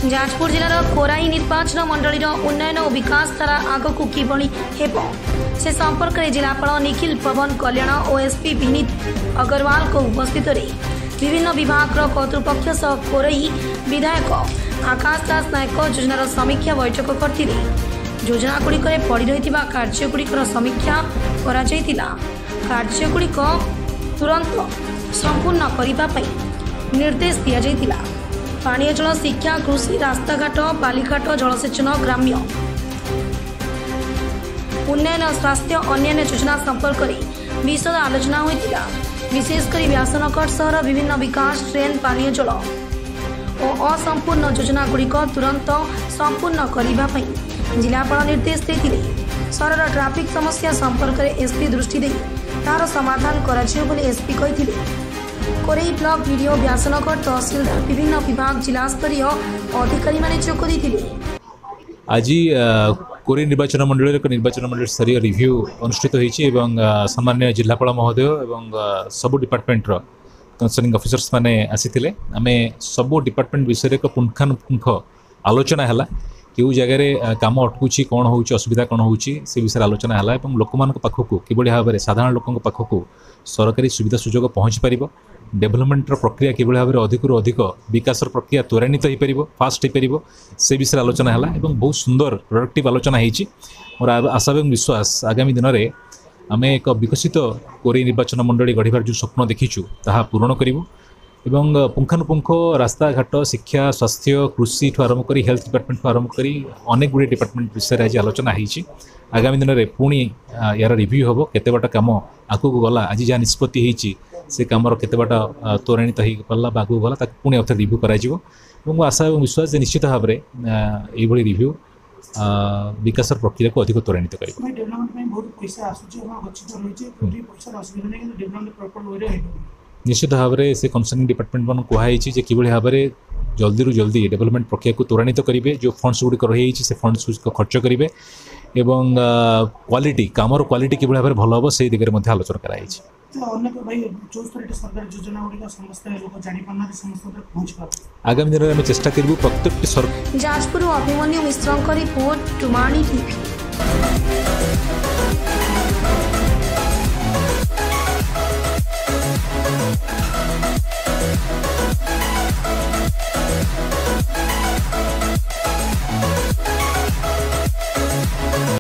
जाजपुर जिलार खोराई निर्वाचन मंडलीर उन्नयन और विकास धारा आगक किभली हेब से संपर्क में जिलापाल निखिल पवन कल्याण और एसपी विनीत अग्रवाल को उपस्थित विभिन्न विभाग कर्तृपक्ष सह खोराई विधायक आकाश दास नायक योजनार समीक्षा बैठक करते योजनागुड़िक पड़ रही कार्यगुड़िकर समीक्षा कार्यगुड़िक तुरंत संपूर्ण करने निर्देश दि जाइतिला। पानीय जल शिक्षा कृषि रास्ताघाट बालीघाट जलसेचन ग्राम्य उन्नयन स्वास्थ्य अन्य योजना संपर्क में विशद आलोचना होता। विशेषकर व्यासनगढ़ सहर विभिन्न विकास ट्रेन पानीय जल और असंपूर्ण योजनागुड़िक तुरंत संपूर्ण करने जिलापाल निर्देश देते। सहर ट्राफिक समस्या संपर्क में एसपी दृष्टि दे तार समाधान कर एसपी कहते। कोरेई ब्लॉक वीडियो व्यासनगढ़ तहसीलदार विभिन्न विभाग जिला स्तरीय अधिकारी माने जोग देथिले। आज कोरेई निर्वाचन मंडल एक निर्वाचन मंडल स्तरीय रिव्यू अनुष्ठित होईछि एवं सामान्य जिलापाल महोदय एवं सबु डिपार्टमेंट रो कंसर्निंग ऑफिसर्स माने आसीथिले। आमे सबु डिपार्टमेंट विषय एक पुंखानुपुंख आलोचना हला केउ जगह काम अटकुची कौन होउछि असुविधा कौन होउछि से विषय आलोचना हला एवं लोकमान पाखकु किबळी भाबरे साधारण लोकन पाखकु सरकारी सुविधा सुजोग पहुँच पारिबो डेभलपमेंटर प्रक्रिया किभଳି भाबरे अधिक रु अधिक विकास प्रक्रिया त्वरान्वित हो पारिबो फास्ट हो पारिबो से विषय आलोचना हला एवं बहुत सुंदर प्रोडक्टिव आलोचना होईछि। मोर आशा एवं विश्वास आगामी दिन में आमे एक विकसित कोरेई निर्वाचन मंडली गढ़िबार जो स्वप्न देखिछु ताहा पूर्ण करिबो एवं पुंखानुपुंख रास्ता घाट शिक्षा स्वास्थ्य कृषि ठू आरंभ करी हेल्थ डिपार्टमेंट आरंभ करी अनेक गुड़े डिपार्टमेंट विषय आज आलोचना होईछि। आगामी दिन में पुणी यार रिव्यू हम केते बाट काम आगू गला आज जहाँ निष्पत्ति होईछि से कमर केते बाट त्वरान्वित हो पाला आगू गला ताकू पुणी अवसर रिव्यू करा आशा और विश्वास निश्चित भाव में ये रिव्यू विकास प्रक्रिया को अधिक त्वरान्वित कर निश्चित भाव में से कंसर्निंग डिपार्टमेंट मान कहुई कि भाव में जल्दी रू जल्दी डेवलपमेंट प्रक्रिया को त्वरान्वित करेंगे जो फंड्स गुड़िक रही से फंड्स को खर्च करेंगे एवं क्वालिटी कामर क्वालिटी कि भाव में भल हम से दिगरे आलोचना कराई। आगामी दिन में चेष्टा करूँ प्रत्येक जाजपुर अभिमन्यु मिश्र रिपोर्ट टुमानी टीवी।